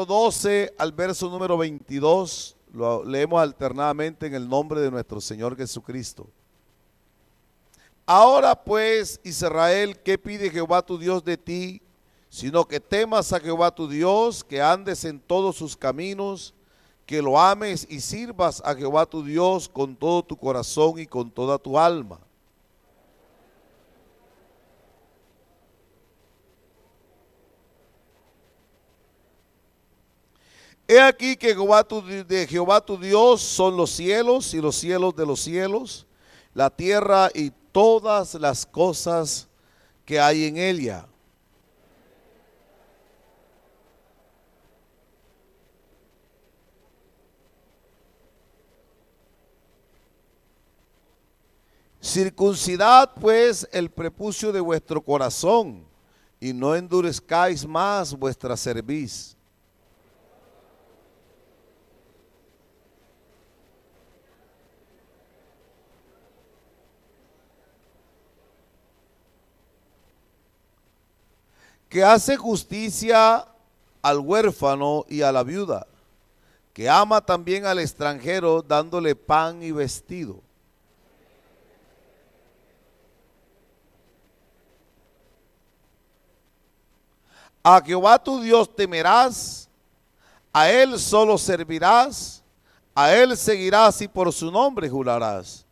12 al verso número 22, lo leemos alternadamente en el nombre de nuestro Señor Jesucristo. Ahora pues, Israel, ¿qué pide Jehová tu Dios de ti? Sino que temas a Jehová tu Dios, que andes en todos sus caminos, que lo ames y sirvas a Jehová tu Dios con todo tu corazón y con toda tu alma. He aquí que de Jehová tu Dios son los cielos y los cielos de los cielos, la tierra y todas las cosas que hay en ella. Circuncidad pues el prepucio de vuestro corazón y no endurezcáis más vuestra cerviz. Que hace justicia al huérfano y a la viuda, que ama también al extranjero dándole pan y vestido. A Jehová tu Dios temerás, a él solo servirás, a él seguirás y por su nombre jurarás.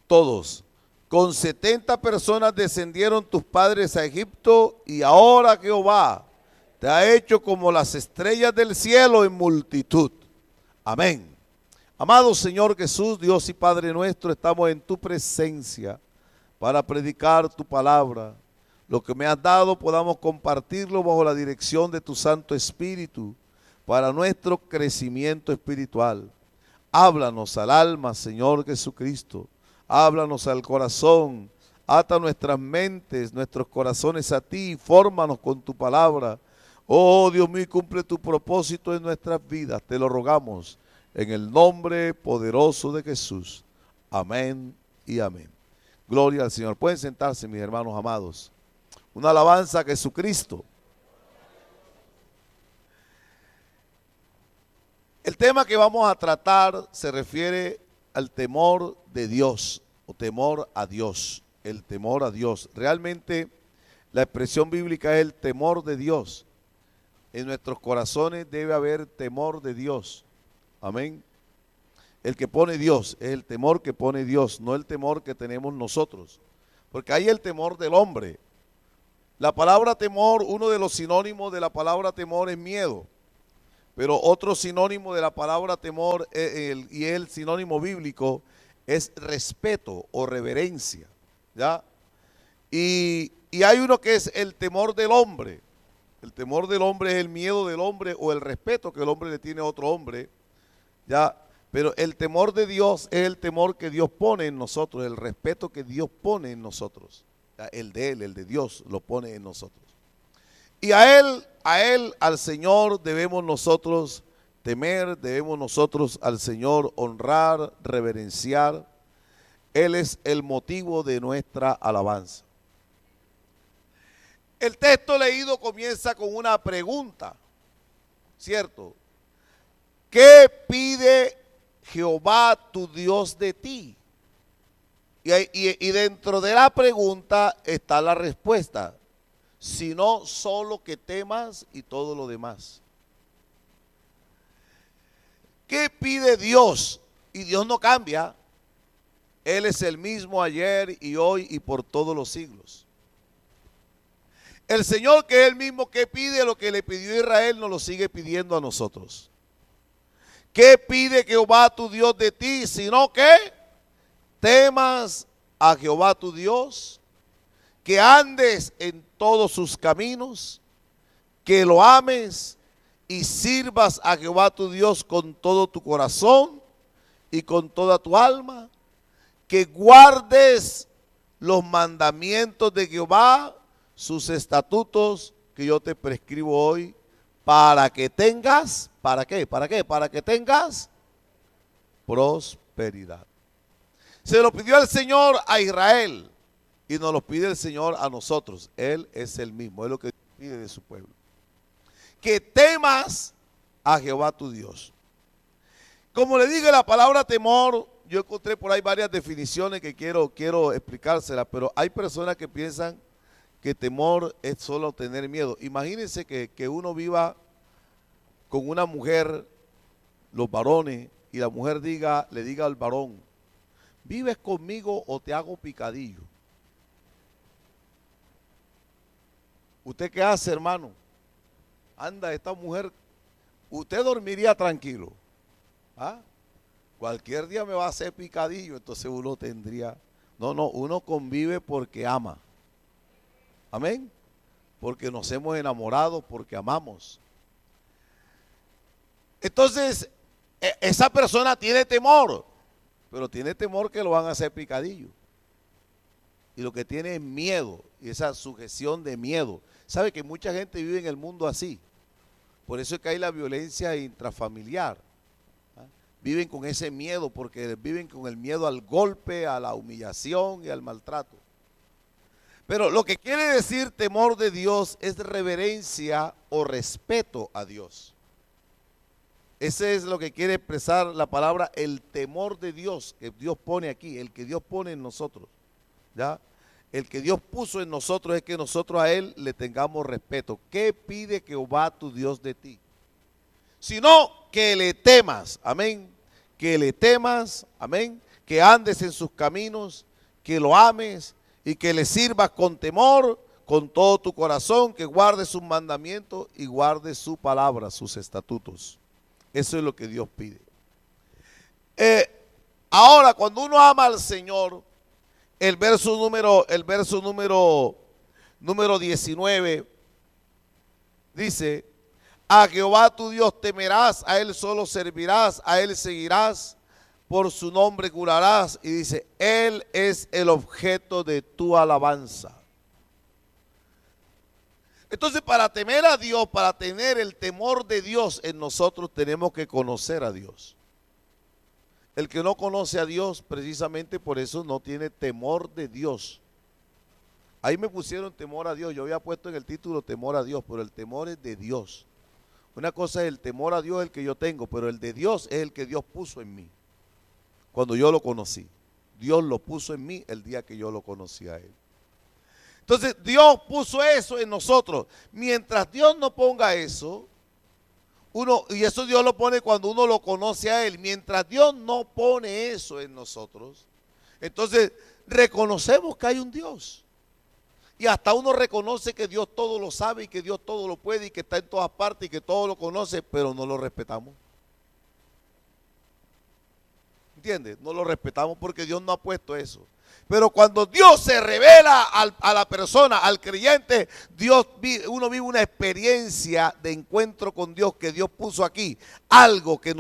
Todos. Con 70 personas descendieron tus padres a Egipto y ahora Jehová te ha hecho como las estrellas del cielo en multitud. Amén. Amado Señor Jesús, Dios y Padre nuestro, estamos en tu presencia para predicar tu palabra. Lo que me has dado podamos compartirlo bajo la dirección de tu Santo Espíritu para nuestro crecimiento espiritual. Háblanos al alma, Señor Jesucristo. Háblanos al corazón, ata nuestras mentes, nuestros corazones a ti, fórmanos con tu palabra. Oh Dios mío, cumple tu propósito en nuestras vidas, te lo rogamos en el nombre poderoso de Jesús. Amén y amén. Gloria al Señor. Pueden sentarse, mis hermanos amados. Una alabanza a Jesucristo. El tema que vamos a tratar se refiere al temor de Dios o temor a Dios, el temor a Dios. Realmente la expresión bíblica es el temor de Dios. En nuestros corazones debe haber temor de Dios. Amén. El que pone Dios es el temor que pone Dios, no el temor que tenemos nosotros. Porque hay el temor del hombre. La palabra temor, uno de los sinónimos de la palabra temor es miedo. Pero otro sinónimo de la palabra temor y el sinónimo bíblico es respeto o reverencia, ¿ya? Y hay uno que es el temor del hombre. El temor del hombre es el miedo del hombre o el respeto que el hombre le tiene a otro hombre, ¿ya? Pero el temor de Dios es el temor que Dios pone en nosotros, el respeto que Dios pone en nosotros, ¿ya? El de Él, el de Dios, lo pone en nosotros. Y a Él, al Señor debemos nosotros temer, debemos nosotros al Señor honrar, reverenciar. Él es el motivo de nuestra alabanza. El texto leído comienza con una pregunta, ¿cierto? ¿Qué pide Jehová tu Dios de ti? Y dentro de la pregunta está la respuesta. Sino solo que temas y todo lo demás. ¿Qué pide Dios? Y Dios no cambia. Él es el mismo ayer y hoy y por todos los siglos. El Señor, que es el mismo que pide lo que le pidió a Israel, nos lo sigue pidiendo a nosotros. ¿Qué pide Jehová tu Dios de ti? Sino que temas a Jehová tu Dios, que andes en todos sus caminos, que lo ames y sirvas a Jehová tu Dios con todo tu corazón y con toda tu alma, que guardes los mandamientos de Jehová, sus estatutos que yo te prescribo hoy, para que tengas, ¿para qué? ¿Para qué? Para que tengas prosperidad. Se lo pidió el Señor a Israel y nos lo pide el Señor a nosotros. Él es el mismo, es lo que pide de su pueblo. Que temas a Jehová tu Dios. Como le dije, la palabra temor, yo encontré por ahí varias definiciones que quiero explicárselas, pero hay personas que piensan que temor es solo tener miedo. Imagínense que uno viva con una mujer, los varones, y la mujer le diga al varón: ¿vives conmigo o te hago picadillo? ¿Usted qué hace, hermano? Anda, esta mujer, usted dormiría tranquilo. ¿Ah? Cualquier día me va a hacer picadillo, entonces uno tendría... No, uno convive porque ama. Amén. Porque nos hemos enamorado, porque amamos. Entonces, esa persona tiene temor, pero tiene temor que lo van a hacer picadillo. Y lo que tiene es miedo, y esa sujeción de miedo. ¿Sabe que mucha gente vive en el mundo así? Por eso es que hay la violencia intrafamiliar. Viven con ese miedo, porque viven con el miedo al golpe, a la humillación y al maltrato. Pero lo que quiere decir temor de Dios es reverencia o respeto a Dios. Ese es lo que quiere expresar la palabra el temor de Dios, que Dios pone aquí, el que Dios pone en nosotros. ¿Ya? El que Dios puso en nosotros es que nosotros a Él le tengamos respeto. ¿Qué pide Jehová tu Dios de ti? Sino que le temas, amén, que le temas, amén, que andes en sus caminos, que lo ames y que le sirvas con temor, con todo tu corazón, que guardes sus mandamientos y guardes su palabra, sus estatutos. Eso es lo que Dios pide. Ahora, cuando uno ama al Señor, el verso número 19 dice: a Jehová tu Dios temerás, a Él solo servirás, a Él seguirás, por su nombre jurarás. Y dice: Él es el objeto de tu alabanza. Entonces, para temer a Dios, para tener el temor de Dios en nosotros, tenemos que conocer a Dios. El que no conoce a Dios, precisamente por eso no tiene temor de Dios. Ahí me pusieron temor a Dios. Yo había puesto en el título temor a Dios, pero el temor es de Dios. Una cosa es el temor a Dios, el que yo tengo, pero el de Dios es el que Dios puso en mí. Cuando yo lo conocí, Dios lo puso en mí el día que yo lo conocí a Él. Entonces Dios puso eso en nosotros. Mientras Dios no ponga eso, y eso Dios lo pone cuando uno lo conoce a Él. Mientras Dios no pone eso en nosotros, entonces reconocemos que hay un Dios. Y hasta uno reconoce que Dios todo lo sabe y que Dios todo lo puede y que está en todas partes y que todo lo conoce, pero no lo respetamos. ¿Entiendes? No lo respetamos porque Dios no ha puesto eso. Pero cuando Dios se revela a la persona, al creyente, uno vive una experiencia de encuentro con Dios que Dios puso aquí. Algo que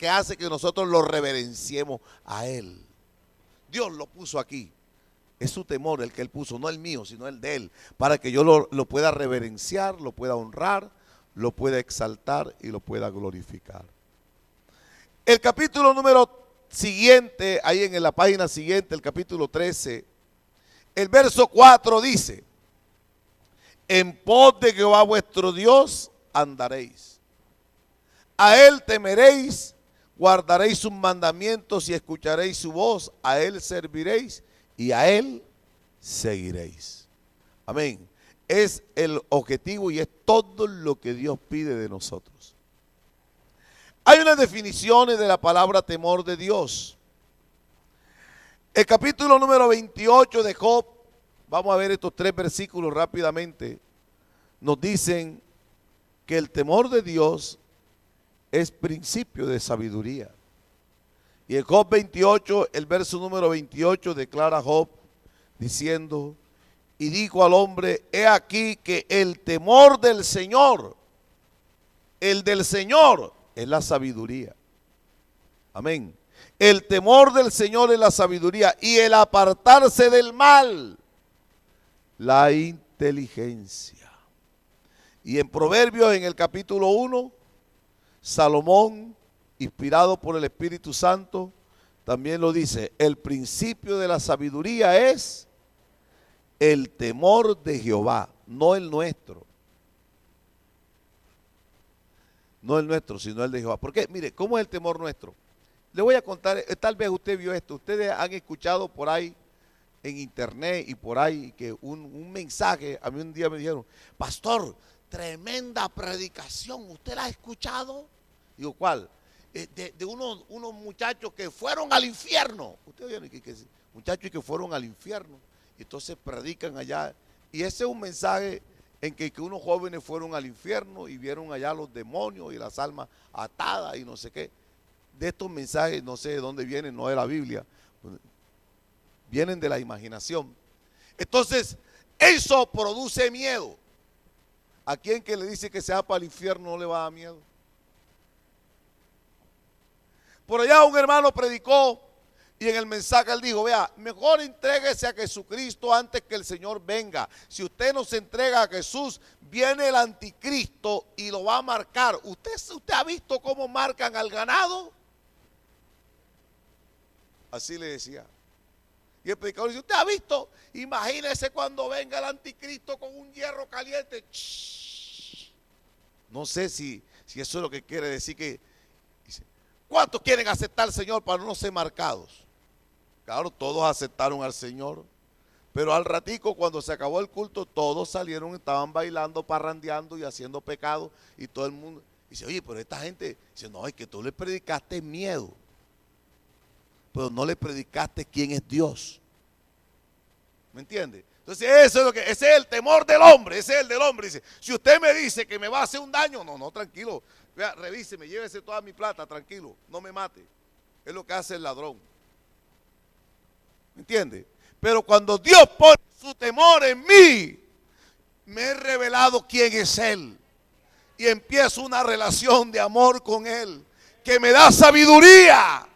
hace que nosotros lo reverenciemos a Él. Dios lo puso aquí. Es su temor el que Él puso, no el mío, sino el de Él, para que yo lo pueda reverenciar, lo pueda honrar, lo pueda exaltar y lo pueda glorificar. El capítulo número siguiente, ahí en la página siguiente, el capítulo 13, el verso 4 dice: en pos de Jehová vuestro Dios andaréis, a Él temeréis, guardaréis sus mandamientos y escucharéis su voz, a Él serviréis y a Él seguiréis. Amén. Es el objetivo y es todo lo que Dios pide de nosotros. Hay unas definiciones de la palabra temor de Dios. El capítulo número 28 de Job, vamos a ver estos 3 versículos rápidamente, nos dicen que el temor de Dios es principio de sabiduría. Y en Job 28, el verso número 28, declara Job diciendo: y dijo al hombre, he aquí que el temor del Señor, el del Señor es la sabiduría. Amén. El temor del Señor es la sabiduría y el apartarse del mal, la inteligencia. Y en Proverbios, en el capítulo 1, Salomón, inspirado por el Espíritu Santo, también lo dice, el principio de la sabiduría es el temor de Jehová, no el nuestro. No el nuestro, sino el de Jehová. ¿Por qué? Mire, ¿cómo es el temor nuestro? Le voy a contar, tal vez usted vio esto, ustedes han escuchado por ahí en internet y por ahí que un mensaje, a mí un día me dijeron, pastor, tremenda predicación, ¿usted la ha escuchado? Digo, ¿cuál? De unos muchachos que fueron al infierno. Ustedes vieron que muchachos que fueron al infierno, y entonces predican allá, y ese es un mensaje en que unos jóvenes fueron al infierno y vieron allá los demonios y las almas atadas y no sé qué. De estos mensajes, no sé de dónde vienen, no de la Biblia, vienen de la imaginación. Entonces, eso produce miedo. ¿A quien que le dice que se va para el infierno no le va a dar miedo? Por allá un hermano predicó y en el mensaje él dijo, vea, mejor entréguese a Jesucristo antes que el Señor venga. Si usted no se entrega a Jesús, viene el anticristo y lo va a marcar. ¿Usted ha visto cómo marcan al ganado? Así le decía. Y el predicador dice, ¿usted ha visto? Imagínese cuando venga el anticristo con un hierro caliente. Shhh. No sé si eso es lo que quiere decir que... Dice, ¿cuántos quieren aceptar al Señor para no ser marcados? Claro, todos aceptaron al Señor. Pero al ratico, cuando se acabó el culto, todos salieron, estaban bailando, parrandeando y haciendo pecado. Y todo el mundo dice, oye, pero esta gente dice, no, es que tú le predicaste miedo, pero no le predicaste quién es Dios. ¿Me entiende? Entonces eso es lo que, ese es el temor del hombre, ese es el del hombre. Dice, si usted me dice que me va a hacer un daño, no, tranquilo, vea, revíseme, llévese toda mi plata, tranquilo, no me mate. Es lo que hace el ladrón. ¿Me entiende? Pero cuando Dios pone su temor en mí, me he revelado quién es Él. Y empiezo una relación de amor con Él, que me da sabiduría.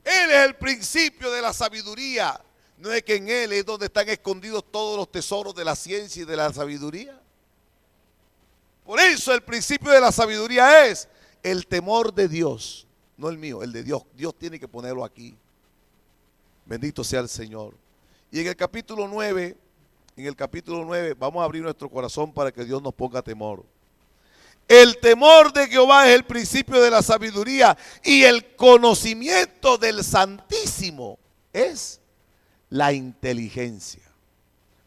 Él es el principio de la sabiduría. ¿No es que en Él es donde están escondidos todos los tesoros de la ciencia y de la sabiduría? Por eso el principio de la sabiduría es el temor de Dios, no el mío, el de Dios. Dios tiene que ponerlo aquí. Bendito sea el Señor. Y en el capítulo 9, vamos a abrir nuestro corazón para que Dios nos ponga temor. El temor de Jehová es el principio de la sabiduría, y el conocimiento del Santísimo es la inteligencia.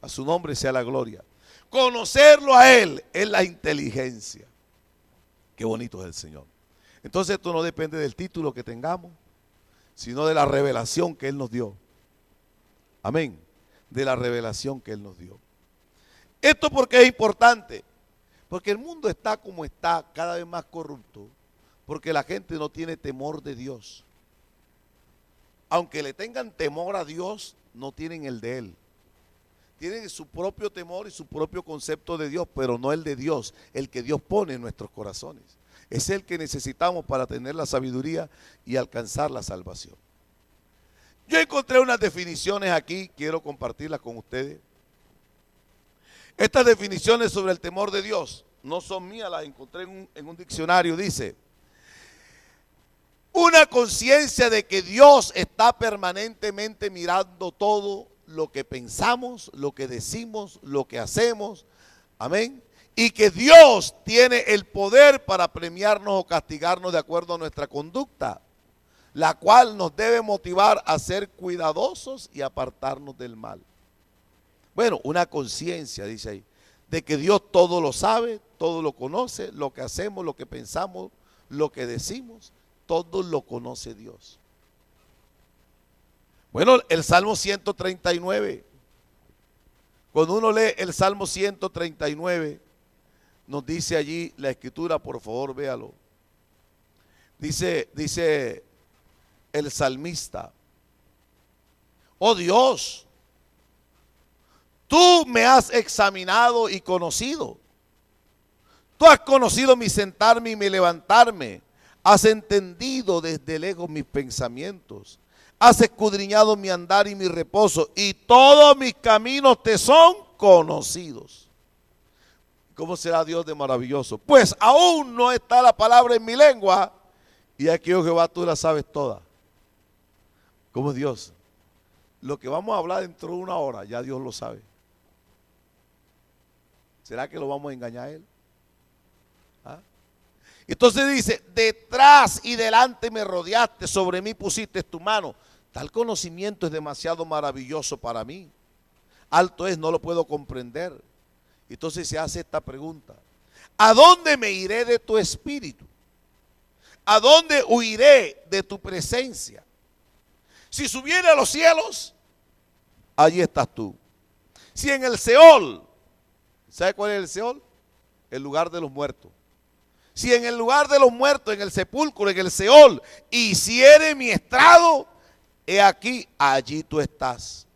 A su nombre sea la gloria. Conocerlo a Él es la inteligencia. Qué bonito es el Señor. Entonces esto no depende del título que tengamos, sino de la revelación que Él nos dio. Amén. De la revelación que Él nos dio. ¿Esto por qué es importante? Porque el mundo está como está, cada vez más corrupto, porque la gente no tiene temor de Dios. Aunque le tengan temor a Dios, no tienen el de Él. Tienen su propio temor y su propio concepto de Dios, pero no el de Dios, el que Dios pone en nuestros corazones. Es el que necesitamos para tener la sabiduría y alcanzar la salvación. Yo encontré unas definiciones aquí, quiero compartirlas con ustedes. Estas definiciones sobre el temor de Dios no son mías, las encontré en un diccionario. Dice, una conciencia de que Dios está permanentemente mirando todo lo que pensamos, lo que decimos, lo que hacemos. Amén. Y que Dios tiene el poder para premiarnos o castigarnos de acuerdo a nuestra conducta, la cual nos debe motivar a ser cuidadosos y apartarnos del mal. Bueno, una conciencia, dice ahí, de que Dios todo lo sabe, todo lo conoce, lo que hacemos, lo que pensamos, lo que decimos, todo lo conoce Dios. Bueno, el Salmo 139, cuando uno lee el Salmo 139, nos dice allí la escritura, por favor véalo. Dice el salmista, oh Dios, tú me has examinado y conocido. Tú has conocido mi sentarme y mi levantarme. Has entendido desde lejos mis pensamientos. Has escudriñado mi andar y mi reposo. Y todos mis caminos te son conocidos. ¿Cómo será Dios de maravilloso? Pues aún no está la palabra en mi lengua. Y aquí, oh Jehová, tú la sabes toda. ¿Cómo es Dios? Lo que vamos a hablar dentro de una hora, ya Dios lo sabe. ¿Será que lo vamos a engañar a Él? ¿Ah? Entonces dice, detrás y delante me rodeaste, sobre mí pusiste tu mano. Tal conocimiento es demasiado maravilloso para mí. Alto es, no lo puedo comprender. Entonces se hace esta pregunta: ¿a dónde me iré de tu espíritu? ¿A dónde huiré de tu presencia? Si subiera a los cielos, allí estás tú. Si en el Seol, ¿sabe cuál es el Seol? El lugar de los muertos. Si en el lugar de los muertos, en el sepulcro, en el Seol, hiciere mi estrado, he aquí, allí tú estás.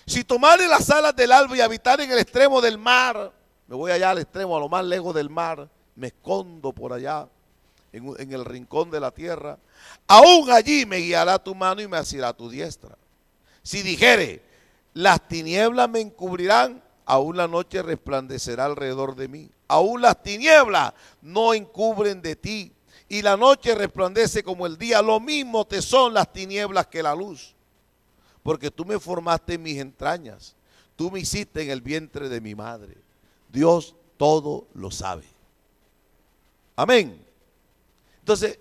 Si tomare las alas del alba y habitar en el extremo del mar, me voy allá al extremo, a lo más lejos del mar, me escondo por allá, en el rincón de la tierra, aún allí me guiará tu mano y me asirá tu diestra. Si dijere, las tinieblas me encubrirán, aún la noche resplandecerá alrededor de mí. Aún las tinieblas no encubren de ti, y la noche resplandece como el día. Lo mismo te son las tinieblas que la luz, porque tú me formaste en mis entrañas, tú me hiciste en el vientre de mi madre. Dios todo lo sabe. Amén. Entonces,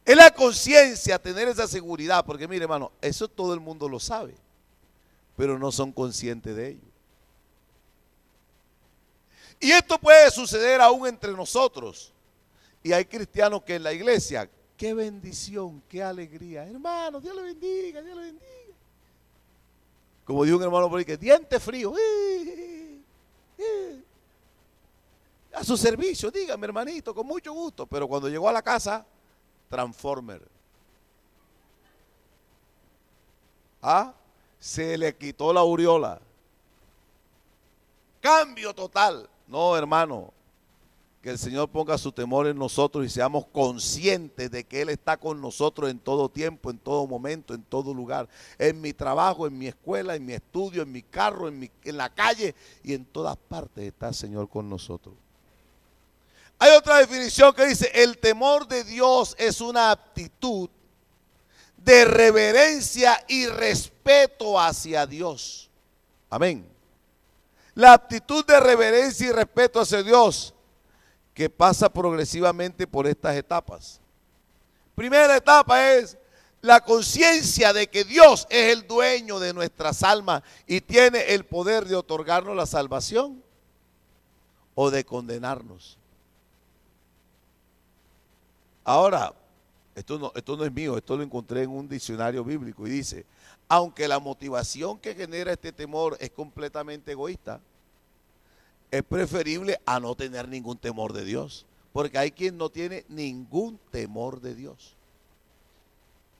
es la conciencia tener esa seguridad, porque mire, hermano, eso todo el mundo lo sabe, pero no son conscientes de ello. Y esto puede suceder aún entre nosotros. Y hay cristianos que en la iglesia, qué bendición, qué alegría. Hermano, Dios le bendiga, Dios le bendiga. Como dijo un hermano por ahí, que diente frío. A su servicio, dígame, hermanito, con mucho gusto. Pero cuando llegó a la casa, Transformer. Se le quitó la aureola. Cambio total. No, hermano, que el Señor ponga su temor en nosotros y seamos conscientes de que Él está con nosotros en todo tiempo, en todo momento, en todo lugar. En mi trabajo, en mi escuela, en mi estudio, en mi carro, en la calle y en todas partes está el Señor con nosotros. Hay otra definición que dice, el temor de Dios es una actitud de reverencia y respeto hacia Dios. Amén. La actitud de reverencia y respeto hacia Dios que pasa progresivamente por estas etapas. Primera etapa es la conciencia de que Dios es el dueño de nuestras almas y tiene el poder de otorgarnos la salvación o de condenarnos. Ahora, esto no es mío, esto lo encontré en un diccionario bíblico y dice, aunque la motivación que genera este temor es completamente egoísta, es preferible a no tener ningún temor de Dios, porque hay quien no tiene ningún temor de Dios.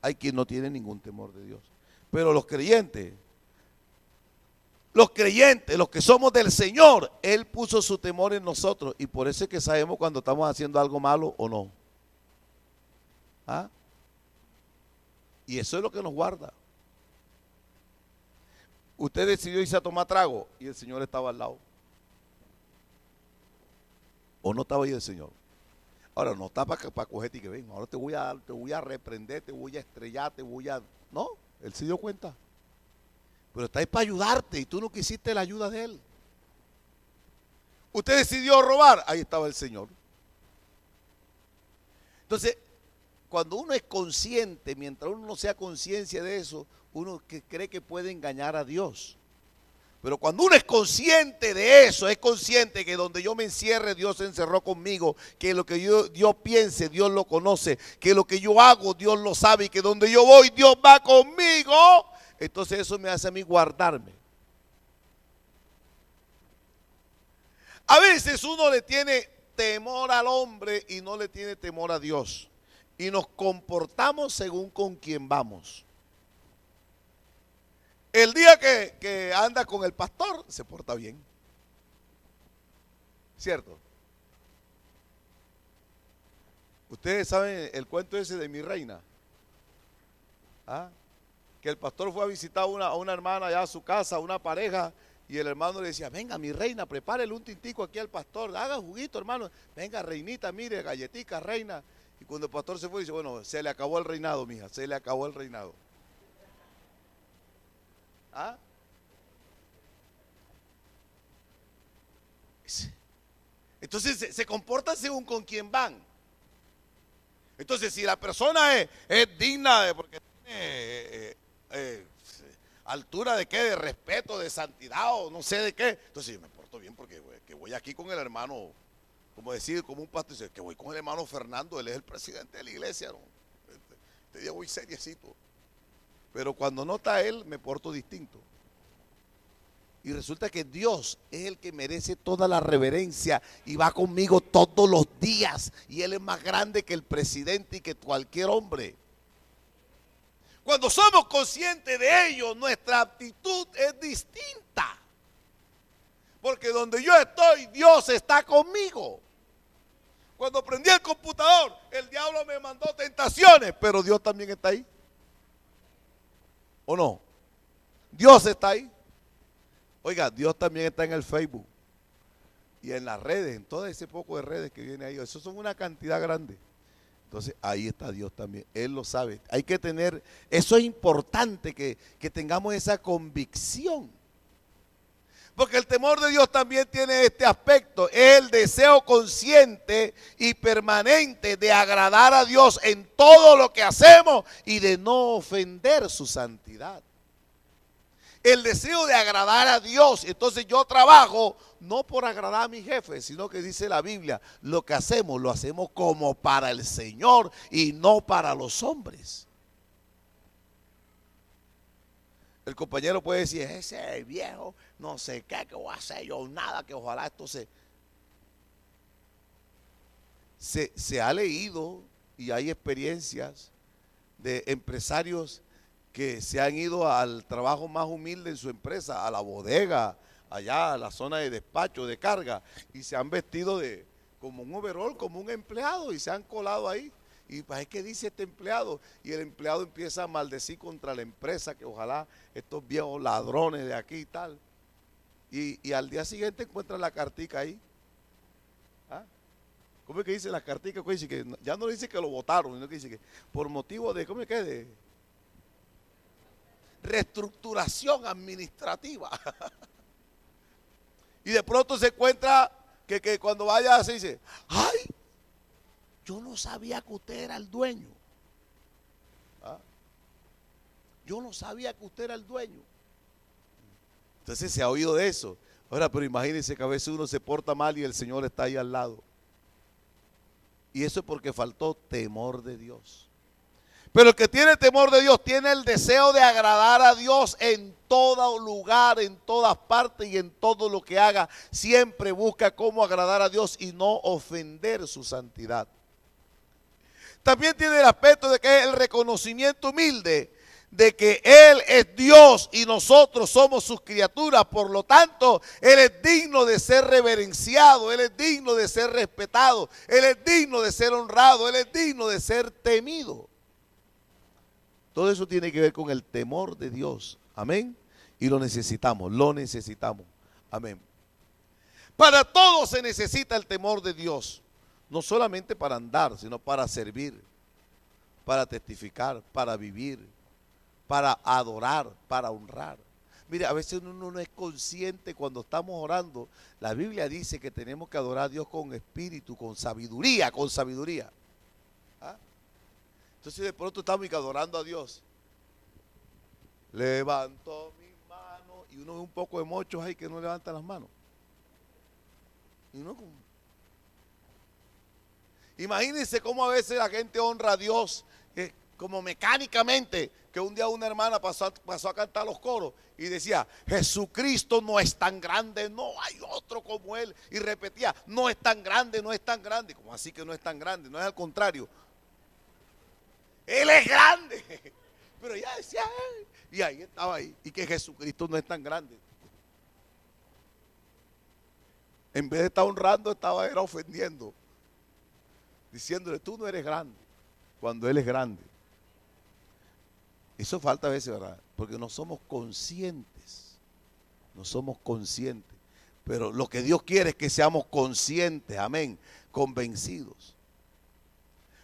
Hay quien no tiene ningún temor de Dios. Pero los creyentes, los que somos del Señor, Él puso su temor en nosotros y por eso es que sabemos cuando estamos haciendo algo malo o no. Y eso es lo que nos guarda. Usted decidió irse a tomar trago y el Señor estaba al lado. ¿O no estaba ahí el Señor? Ahora no está para cogerte y que ven, ahora te voy a reprender, te voy a estrellar, No, Él se dio cuenta. Pero está ahí para ayudarte y tú no quisiste la ayuda de Él. Usted decidió robar, ahí estaba el Señor. Entonces, cuando uno es consciente, mientras uno no sea conciencia de eso, uno cree que puede engañar a Dios. Pero cuando uno es consciente de eso, es consciente que donde yo me encierre, Dios se encerró conmigo, que lo que yo piense, Dios lo conoce, que lo que yo hago, Dios lo sabe y que donde yo voy, Dios va conmigo. Entonces eso me hace a mí guardarme. A veces uno le tiene temor al hombre y no le tiene temor a Dios. Y nos comportamos según con quien vamos. El día que anda con el pastor, se porta bien. ¿Cierto? Ustedes saben el cuento ese de mi reina. Que el pastor fue a visitar a una hermana allá a su casa, una pareja, y el hermano le decía, venga mi reina, prepárele un tintico aquí al pastor, haga juguito hermano, venga reinita, mire, galletica reina. Y cuando el pastor se fue, dice, bueno, se le acabó el reinado, mija, se le acabó el reinado. ¿Ah? Entonces se comportan según con quién van. Entonces, si la persona es digna de, porque tiene altura de qué, de respeto, de santidad o no sé de qué, entonces yo me porto bien porque que voy aquí con el hermano, como decir, como un pastor, dice, que voy con el hermano Fernando, él es el presidente de la iglesia, ¿no? Este día voy seriecito. Pero cuando no está él, me porto distinto. Y resulta que Dios es el que merece toda la reverencia y va conmigo todos los días. Y Él es más grande que el presidente y que cualquier hombre. Cuando somos conscientes de ello, nuestra actitud es distinta. Porque donde yo estoy, Dios está conmigo. Cuando prendí el computador, el diablo me mandó tentaciones, pero Dios también está ahí. ¿O no? Dios está ahí. Oiga, Dios también está en el Facebook y en las redes, en todo ese poco de redes que viene ahí. Eso son una cantidad grande. Entonces ahí está Dios también, Él lo sabe. Hay que tener, eso es importante que tengamos esa convicción. Porque el temor de Dios también tiene este aspecto, es el deseo consciente y permanente de agradar a Dios en todo lo que hacemos y de no ofender su santidad. El deseo de agradar a Dios. Entonces yo trabajo no por agradar a mi jefe, sino que dice la Biblia, lo que hacemos lo hacemos como para el Señor y no para los hombres. El compañero puede decir, ese viejo, no sé qué, que voy a hacer yo, nada, que ojalá esto se ha leído y hay experiencias de empresarios que se han ido al trabajo más humilde en su empresa, a la bodega, allá a la zona de despacho, de carga, y se han vestido como un overol, como un empleado, y se han colado ahí. Y pues, ¿qué dice este empleado? Y el empleado empieza a maldecir contra la empresa, que ojalá estos viejos ladrones de aquí y tal. Y al día siguiente encuentran la cartica ahí. ¿Ah? ¿Cómo es que dice la cartica? Dice que ya no dice que lo votaron, sino que dice que por motivo de, ¿cómo es que? De reestructuración administrativa. Y de pronto se encuentra que cuando vaya se dice, ay, yo no sabía que usted era el dueño. ¿Ah? Yo no sabía que usted era el dueño. Entonces se ha oído de eso. Ahora, pero imagínense que a veces uno se porta mal y el Señor está ahí al lado. Y eso es porque faltó temor de Dios. Pero el que tiene temor de Dios tiene el deseo de agradar a Dios en todo lugar, en todas partes y en todo lo que haga. Siempre busca cómo agradar a Dios y no ofender su santidad. También tiene el aspecto de que es el reconocimiento humilde de que Él es Dios y nosotros somos sus criaturas. Por lo tanto, Él es digno de ser reverenciado, Él es digno de ser respetado, Él es digno de ser honrado, Él es digno de ser temido. Todo eso tiene que ver con el temor de Dios. Amén. Y lo necesitamos, lo necesitamos. Amén. Para todo se necesita el temor de Dios. No solamente para andar, sino para servir, para testificar, para vivir, para adorar, para honrar. Mire, a veces uno no es consciente cuando estamos orando. La Biblia dice que tenemos que adorar a Dios con espíritu, con sabiduría, con sabiduría. ¿Ah? Entonces de pronto estamos adorando a Dios. Levanto mis manos y uno ve un poco de mochos ahí que no levantan las manos. Y uno como... Imagínense cómo a veces la gente honra a Dios como mecánicamente, que un día una hermana pasó a cantar los coros y decía, Jesucristo no es tan grande, no hay otro como Él. Y repetía, no es tan grande, no es tan grande. ¿Cómo así que no es tan grande? No es al contrario. Él es grande. Pero ella decía, y ahí estaba ahí. Y que Jesucristo no es tan grande. En vez de estar honrando, era ofendiendo. Diciéndole, tú no eres grande. Cuando Él es grande. Eso falta a veces, ¿verdad? Porque no somos conscientes. No somos conscientes. Pero lo que Dios quiere es que seamos conscientes, amén, convencidos.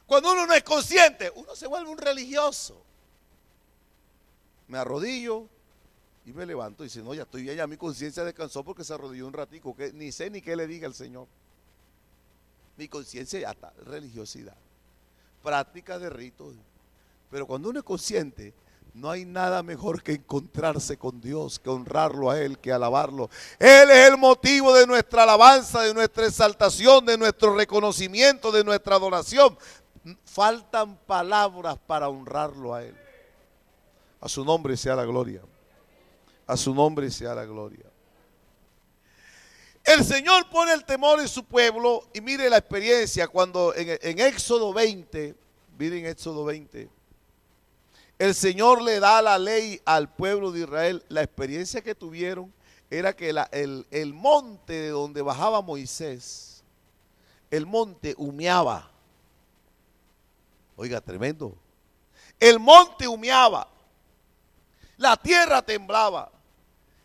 Cuando uno no es consciente, uno se vuelve un religioso. Me arrodillo, Y me levanto y dice, no, ya estoy bien, ya mi conciencia descansó porque se arrodilló un ratico, que ni sé ni qué le diga al Señor. Mi conciencia ya está, religiosidad, práctica de ritos. Pero cuando uno es consciente, no hay nada mejor que encontrarse con Dios, que honrarlo a Él, que alabarlo. Él es el motivo de nuestra alabanza, de nuestra exaltación, de nuestro reconocimiento, de nuestra adoración. Faltan palabras para honrarlo a Él. A su nombre sea la gloria. A su nombre sea la gloria. El Señor pone el temor en su pueblo y mire la experiencia cuando en Éxodo 20, miren Éxodo 20, el Señor le da la ley al pueblo de Israel. La experiencia que tuvieron era que el monte de donde bajaba Moisés, el monte humeaba. Oiga, tremendo. El monte humeaba, la tierra temblaba.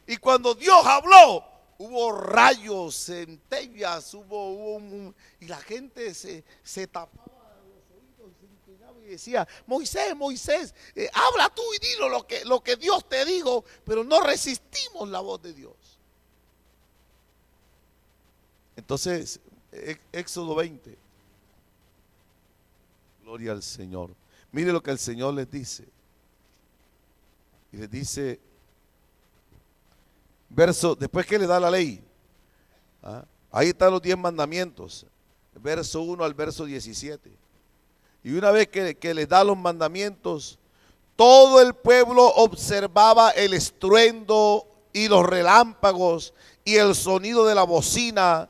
Y cuando Dios habló, hubo rayos, centellas, y la gente se tapaba los oídos, se inclinaba y decía, Moisés, Moisés, habla tú y dilo lo que Dios te dijo, pero no resistimos la voz de Dios. Entonces, Éxodo 20, gloria al Señor. Mire lo que el Señor les dice. Y les dice, después que le da la ley, ahí están los 10 mandamientos, verso 1 al verso 17. Y una vez que les da los mandamientos, todo el pueblo observaba el estruendo y los relámpagos y el sonido de la bocina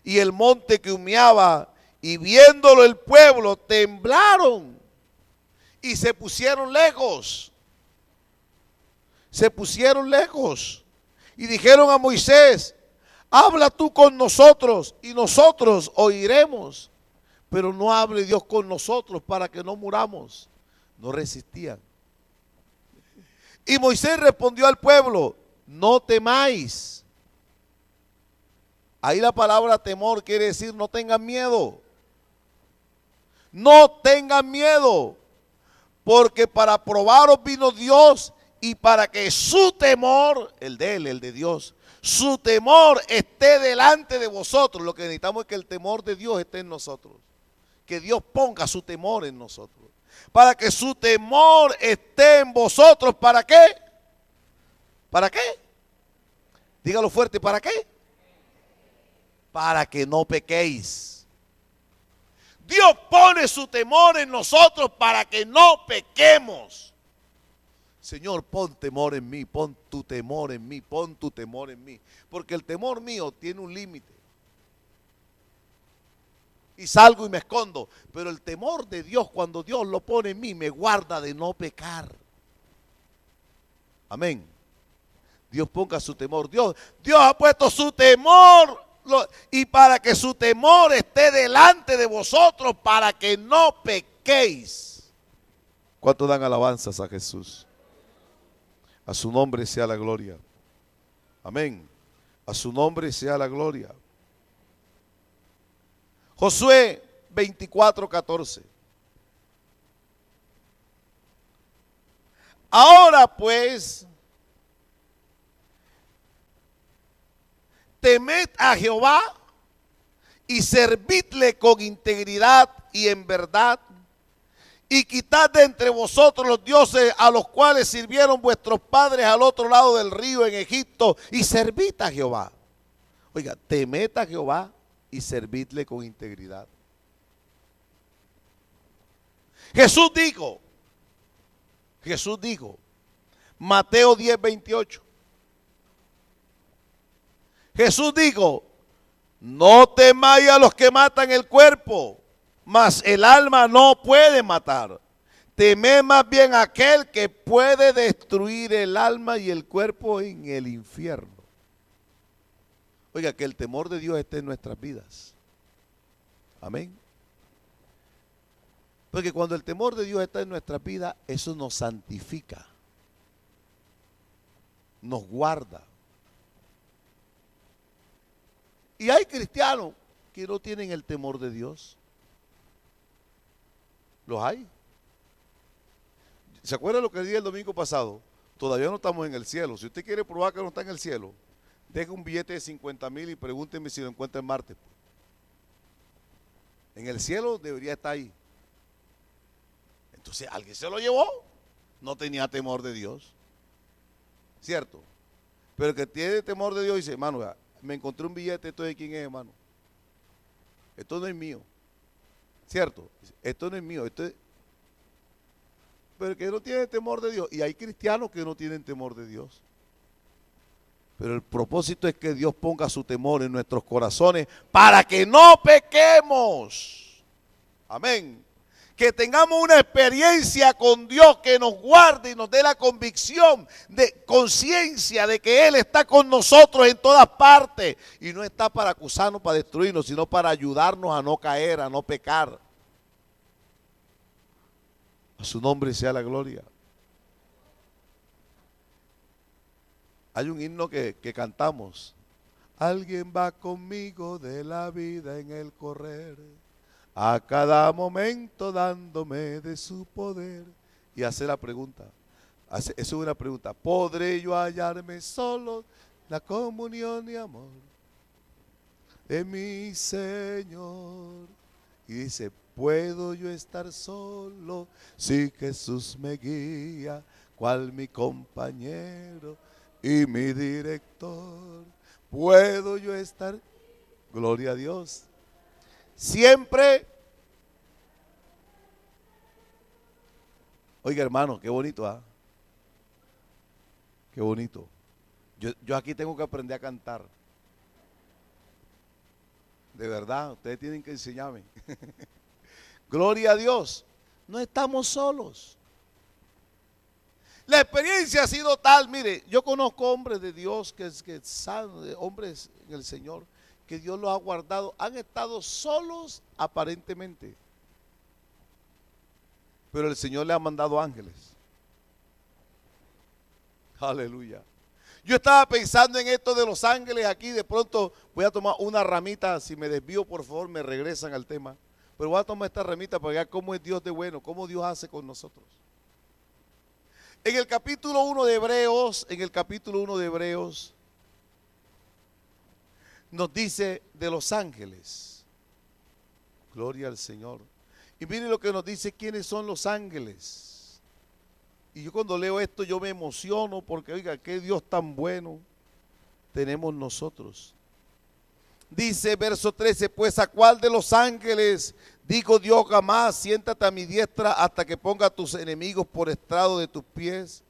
y el monte que humeaba, y viéndolo el pueblo temblaron y se pusieron lejos. Se pusieron lejos. Y dijeron a Moisés, habla tú con nosotros y nosotros oiremos, pero no hable Dios con nosotros para que no muramos. No resistían. Y Moisés respondió al pueblo, no temáis. Ahí la palabra temor quiere decir no tengan miedo. No tengan miedo, porque para probaros vino Dios y para que su temor, el de Él, el de Dios, su temor esté delante de vosotros. Lo que necesitamos es que el temor de Dios esté en nosotros. Que Dios ponga su temor en nosotros. Para que su temor esté en vosotros. ¿Para qué? ¿Para qué? Dígalo fuerte, ¿para qué? Para que no pequéis. Dios pone su temor en nosotros para que no pequemos. Señor, pon temor en mí, pon tu temor en mí, pon tu temor en mí. Porque el temor mío tiene un límite. Y salgo y me escondo. Pero el temor de Dios, cuando Dios lo pone en mí, me guarda de no pecar. Amén. Dios ponga su temor. Dios ha puesto su temor. Y para que su temor esté delante de vosotros, para que no pequéis. ¿Cuánto dan alabanzas a Jesús? A su nombre sea la gloria. Amén. A su nombre sea la gloria. Josué 24:14. Ahora pues, temed a Jehová y servidle con integridad y en verdad, y quitad de entre vosotros los dioses a los cuales sirvieron vuestros padres al otro lado del río en Egipto, y servid a Jehová. Oiga, temed a Jehová y servidle con integridad. Jesús dijo, Mateo 10:28. Jesús dijo, no temáis a los que matan el cuerpo, mas el alma no puede matar. Temed más bien a aquel que puede destruir el alma y el cuerpo en el infierno. Oiga, que el temor de Dios esté en nuestras vidas. Amén. Porque cuando el temor de Dios está en nuestras vidas, eso nos santifica, nos guarda. Y hay cristianos que no tienen el temor de Dios. Los hay. ¿Se acuerdan lo que dije el domingo pasado? Todavía no estamos en el cielo. Si usted quiere probar que no está en el cielo, deje un billete de 50,000 y pregúnteme si lo encuentra en Marte. En el cielo debería estar ahí. Entonces, alguien se lo llevó. No tenía temor de Dios. ¿Cierto? Pero el que tiene temor de Dios dice, hermano, me encontré un billete, ¿esto de quién es, hermano? Esto no es mío. ¿Cierto? Esto no es mío, esto es... Pero el que no tiene temor de Dios, y hay cristianos que no tienen temor de Dios. Pero el propósito es que Dios ponga su temor en nuestros corazones para que no pequemos. Amén. Que tengamos una experiencia con Dios que nos guarde y nos dé la convicción de conciencia de que Él está con nosotros en todas partes y no está para acusarnos, para destruirnos, sino para ayudarnos a no caer, a no pecar. A su nombre sea la gloria. Hay un himno que cantamos. Alguien va conmigo de la vida en el correr, a cada momento dándome de su poder. Y hace la pregunta, eso es una pregunta, ¿podré yo hallarme solo la comunión y amor de mi Señor? Y dice, ¿puedo yo estar solo si Jesús me guía, cual mi compañero y mi director? ¿Puedo yo estar? Gloria a Dios. Siempre. Oiga, hermano, qué bonito, ¿ah? Qué bonito. Yo aquí tengo que aprender a cantar. De verdad, ustedes tienen que enseñarme. Gloria a Dios. No estamos solos. La experiencia ha sido tal, mire, yo conozco hombres de Dios que saben, hombres en el Señor, que Dios los ha guardado, han estado solos aparentemente, pero el Señor le ha mandado ángeles. Aleluya. Yo estaba pensando en esto de los ángeles aquí, de pronto voy a tomar una ramita, si me desvío por favor me regresan al tema, pero voy a tomar esta ramita para ver cómo es Dios de bueno, cómo Dios hace con nosotros. En el capítulo 1 de Hebreos, nos dice de los ángeles. Gloria al Señor. Y mire lo que nos dice, ¿quiénes son los ángeles? Y yo cuando leo esto yo me emociono porque, oiga, qué Dios tan bueno tenemos nosotros. Dice verso 13, pues ¿a cuál de los ángeles dijo Dios jamás, siéntate a mi diestra hasta que ponga a tus enemigos por estrado de tus pies?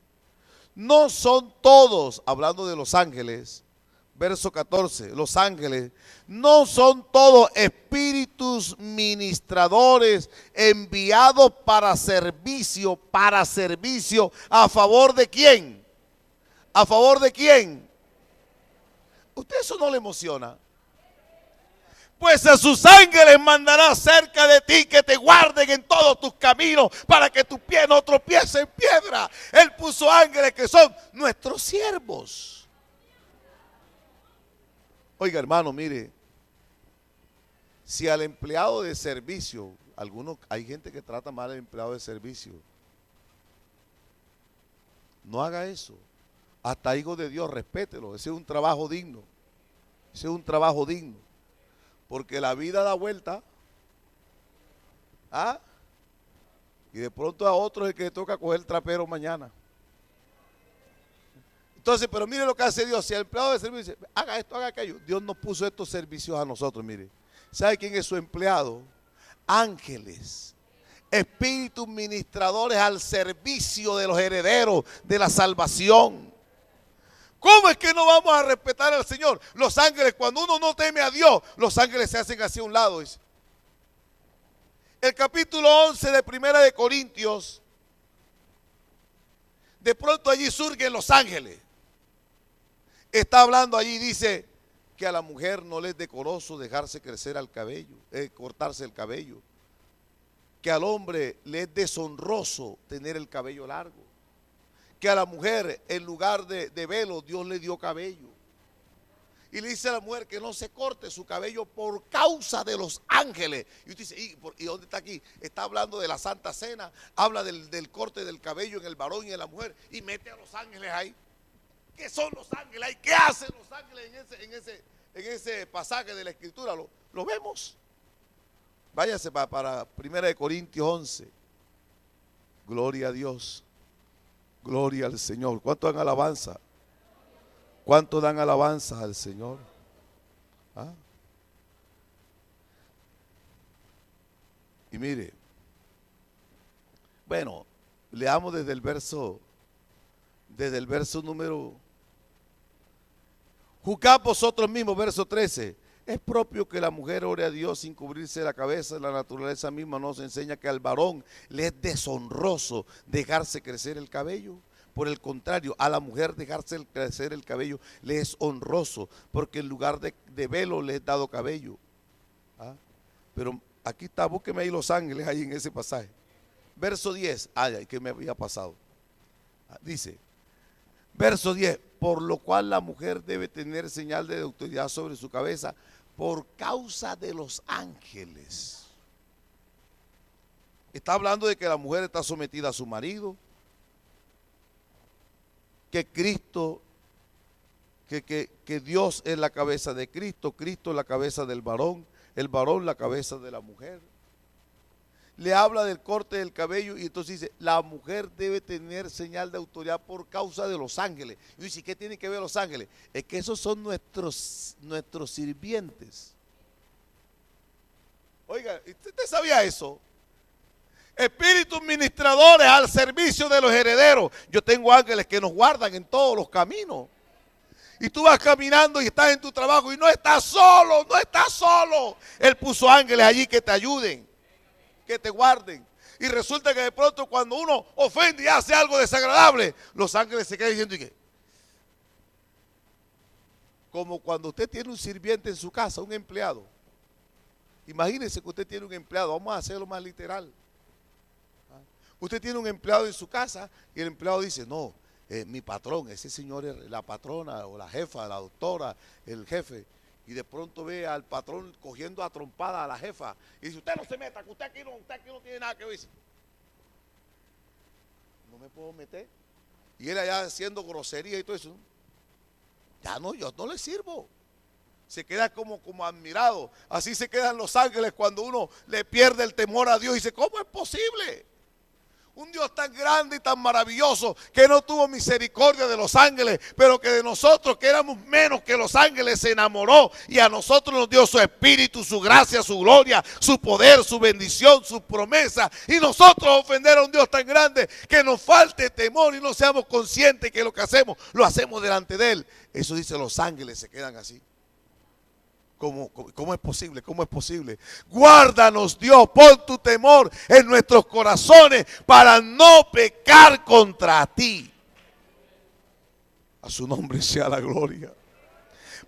No son todos, hablando de los ángeles, verso 14, los ángeles, no son todos espíritus ministradores enviados para servicio, ¿a favor de quién? ¿A favor de quién? ¿Usted eso no le emociona? Pues a sus ángeles mandará cerca de ti que te guarden en todos tus caminos para que tu pie no tropiece en piedra. Él puso ángeles que son nuestros siervos. Oiga, hermano, mire, si al empleado de servicio, hay gente que trata mal al empleado de servicio, no haga eso. Hasta hijo de Dios, respételo. Ese es un trabajo digno. Ese es un trabajo digno. Porque la vida da vuelta. ¿Ah? Y de pronto a otro es el que le toca coger el trapero mañana. Entonces, pero mire lo que hace Dios. Si el empleado de servicio dice, haga esto, haga aquello. Dios nos puso estos servicios a nosotros, mire. ¿Sabe quién es su empleado? Ángeles. Espíritus ministradores al servicio de los herederos de la salvación. ¿Cómo es que no vamos a respetar al Señor? Los ángeles, cuando uno no teme a Dios, los ángeles se hacen hacia un lado. Dice. El capítulo 11 de Primera de Corintios, de pronto allí surgen los ángeles. Está hablando allí, dice que a la mujer no le es decoroso dejarse crecer al cabello, cortarse el cabello. Que al hombre le es deshonroso tener el cabello largo. Que a la mujer en lugar de velo Dios le dio cabello. y le dice a la mujer que no se corte su cabello por causa de los ángeles. Y usted dice, ¿y dónde está aquí? Está hablando de la Santa Cena, habla del corte del cabello en el varón y en la mujer, y mete a los ángeles ahí. ¿Qué son los ángeles ahí? ¿Qué hacen los ángeles en ese pasaje de la Escritura? ¿Lo vemos? Váyase para 1 Corintios 11. Gloria a Dios. Gloria al Señor. ¿Cuánto dan alabanza? ¿Cuánto dan alabanza al Señor? ¿Ah? Y mire, bueno, leamos desde el verso número. Juzgad vosotros mismos, verso 13. Es propio que la mujer ore a Dios sin cubrirse la cabeza. La naturaleza misma nos enseña que al varón le es deshonroso dejarse crecer el cabello. Por el contrario, a la mujer dejarse crecer el cabello le es honroso, porque en lugar de velo le es dado cabello. ¿Ah? Pero aquí está, búsqueme ahí los ángeles, ahí en ese pasaje. Verso 10, ay, que me había pasado. Dice, verso 10, por lo cual la mujer debe tener señal de autoridad sobre su cabeza por causa de los ángeles. Está hablando de que la mujer está sometida a su marido, que Cristo, que Dios es la cabeza de Cristo, Cristo es la cabeza del varón, el varón la cabeza de la mujer. Le habla del corte del cabello y entonces dice, la mujer debe tener señal de autoridad por causa de los ángeles. Y dice, ¿qué tienen que ver los ángeles? Es que esos son nuestros sirvientes. Oiga, ¿usted sabía eso? Espíritus ministradores al servicio de los herederos. Yo tengo ángeles que nos guardan en todos los caminos. Y tú vas caminando y estás en tu trabajo y no estás solo, no estás solo. Él puso ángeles allí que te ayuden, que te guarden. Y resulta que de pronto cuando uno ofende y hace algo desagradable, los ángeles se quedan diciendo, ¿y qué? Como cuando usted tiene un sirviente en su casa, un empleado. Imagínese que usted tiene un empleado, vamos a hacerlo más literal. Usted tiene un empleado en su casa y el empleado dice, no, mi patrón, ese señor es la patrona o la jefa, la doctora, el jefe. Y de pronto ve al patrón cogiendo a trompada a la jefa y dice, usted no se meta, que usted aquí no tiene nada que ver. No me puedo meter. Y él allá haciendo grosería y todo eso. Ya no, yo no le sirvo. Se queda como admirado. Así se quedan los ángeles cuando uno le pierde el temor a Dios y dice, ¿cómo es posible? Un Dios tan grande y tan maravilloso que no tuvo misericordia de los ángeles, pero que de nosotros que éramos menos que los ángeles se enamoró y a nosotros nos dio su espíritu, su gracia, su gloria, su poder, su bendición, su promesa. Y nosotros ofender a un Dios tan grande que nos falte temor y no seamos conscientes que lo que hacemos lo hacemos delante de Él. Eso dice los ángeles, se quedan así. ¿Cómo es posible? ¿Cómo es posible? Guárdanos, Dios, pon tu temor en nuestros corazones para no pecar contra ti. A su nombre sea la gloria.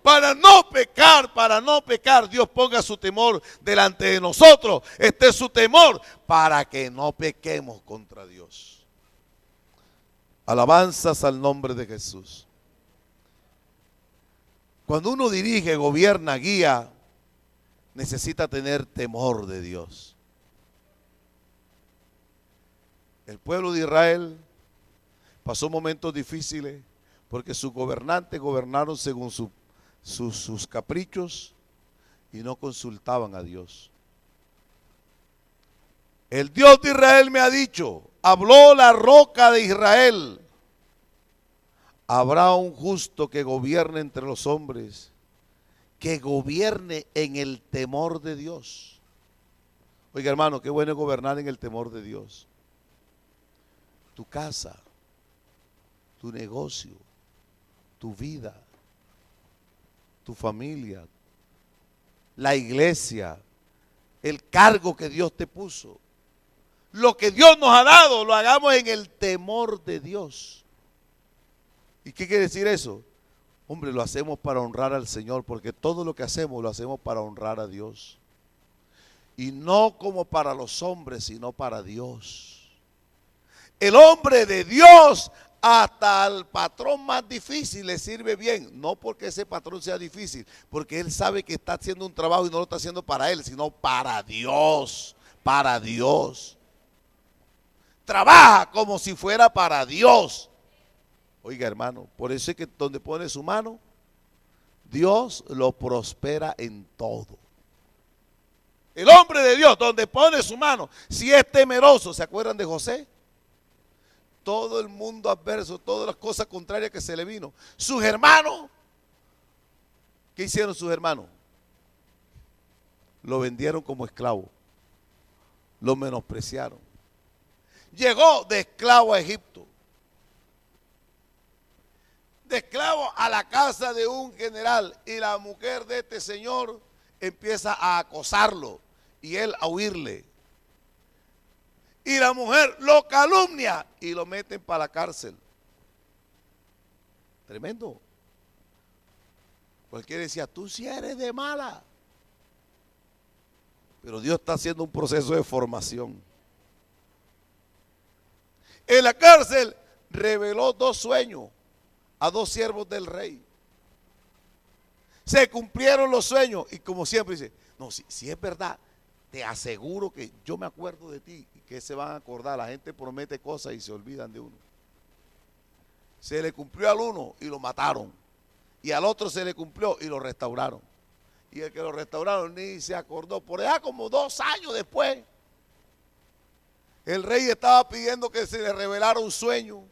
Para no pecar, Dios ponga su temor delante de nosotros. Este es su temor para que no pequemos contra Dios. Alabanzas al nombre de Jesús. Cuando uno dirige, gobierna, guía, necesita tener temor de Dios. El pueblo de Israel pasó momentos difíciles porque sus gobernantes gobernaron según sus caprichos y no consultaban a Dios. El Dios de Israel me ha dicho, habló la roca de Israel. Habrá un justo que gobierne entre los hombres, que gobierne en el temor de Dios. Oiga, hermano, qué bueno es gobernar en el temor de Dios. Tu casa, tu negocio, tu vida, tu familia, la iglesia, el cargo que Dios te puso. Lo que Dios nos ha dado, lo hagamos en el temor de Dios. ¿Y qué quiere decir eso? Hombre, lo hacemos para honrar al Señor, porque todo lo que hacemos lo hacemos para honrar a Dios. Y no como para los hombres, sino para Dios. El hombre de Dios hasta el patrón más difícil le sirve bien, no porque ese patrón sea difícil, porque él sabe que está haciendo un trabajo y no lo está haciendo para él, sino para Dios, para Dios. Trabaja como si fuera para Dios. Oiga, hermano, por eso es que donde pone su mano, Dios lo prospera en todo. El hombre de Dios, donde pone su mano, si es temeroso, ¿se acuerdan de José? Todo el mundo adverso, todas las cosas contrarias que se le vino. Sus hermanos, ¿qué hicieron sus hermanos? Lo vendieron como esclavo, lo menospreciaron. Llegó de esclavo a Egipto, de esclavo a la casa de un general, y la mujer de este señor empieza a acosarlo y él a huirle. Y la mujer lo calumnia y lo meten para la cárcel. Tremendo. Cualquiera decía, tú sí eres de mala. Pero Dios está haciendo un proceso de formación. En la cárcel reveló 2 sueños a 2 siervos del rey. Se cumplieron los sueños y como siempre dice, no, si es verdad, te aseguro que yo me acuerdo de ti y que se van a acordar. La gente promete cosas y se olvidan de uno. Se le cumplió al uno y lo mataron. Y al otro se le cumplió y lo restauraron. Y el que lo restauraron ni se acordó. Por allá como 2 años después, el rey estaba pidiendo que se le revelara un sueño.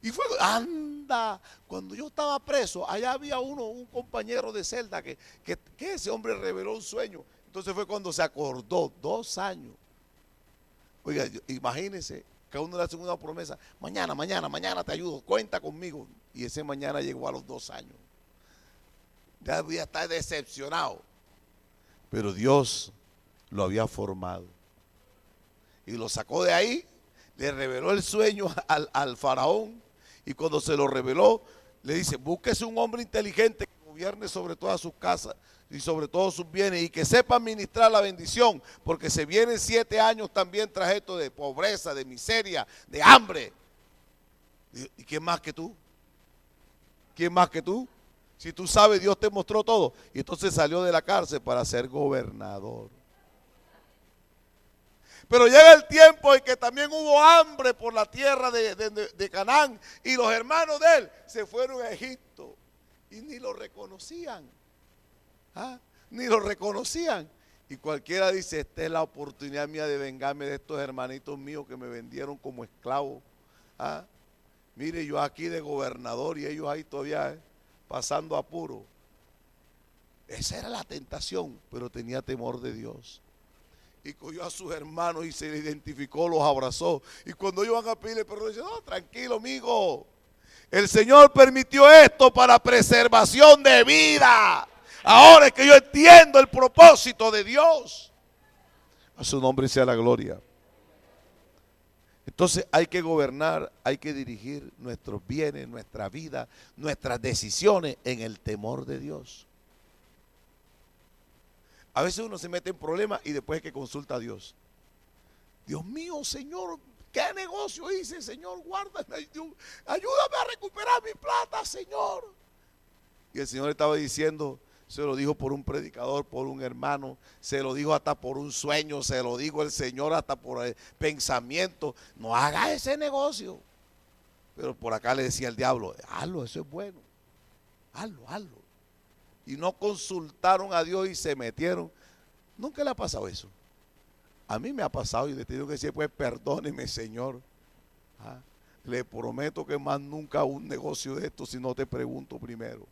Y fue, anda, cuando yo estaba preso, allá había un compañero de celda que ese hombre reveló un sueño. Entonces fue cuando se acordó, 2 años. Oiga, imagínense que a uno le hacen una promesa, mañana te ayudo, cuenta conmigo. Y ese mañana llegó a los 2 años. Ya había estado decepcionado. Pero Dios lo había formado. Y lo sacó de ahí, le reveló el sueño al faraón. Y cuando se lo reveló, le dice, búsquese un hombre inteligente que gobierne sobre todas sus casas y sobre todos sus bienes y que sepa administrar la bendición, porque se vienen 7 años también tras esto de pobreza, de miseria, de hambre. ¿Y quién más que tú? ¿Quién más que tú? Si tú sabes, Dios te mostró todo. Y entonces salió de la cárcel para ser gobernador. Pero llega el tiempo en que también hubo hambre por la tierra de Canaán y los hermanos de él se fueron a Egipto y ni lo reconocían. ¿Ah? Ni lo reconocían. Y cualquiera dice, esta es la oportunidad mía de vengarme de estos hermanitos míos que me vendieron como esclavo. ¿Ah? Mire, yo aquí de gobernador y ellos ahí todavía pasando apuro. Esa era la tentación, pero tenía temor de Dios. Y cogió a sus hermanos y se le identificó, los abrazó. Y cuando ellos van a pedirle perdón, dice, no, tranquilo, amigo. El Señor permitió esto para preservación de vida. Ahora es que yo entiendo el propósito de Dios. A su nombre sea la gloria. Entonces hay que gobernar, hay que dirigir nuestros bienes, nuestra vida, nuestras decisiones en el temor de Dios. A veces uno se mete en problemas y después es que consulta a Dios. Dios mío, Señor, ¿qué negocio hice, Señor? Guárdame, ayúdame a recuperar mi plata, Señor. Y el Señor estaba diciendo, se lo dijo por un predicador, por un hermano, se lo dijo hasta por un sueño, se lo dijo el Señor hasta por el pensamiento. No haga ese negocio. Pero por acá le decía el diablo, hazlo, eso es bueno. Hazlo. Y no consultaron a Dios y se metieron. Nunca le ha pasado eso. A mí me ha pasado y le tengo que decir, pues perdóneme, Señor. ¿Ah? Le prometo que más nunca un negocio de esto si no te pregunto primero.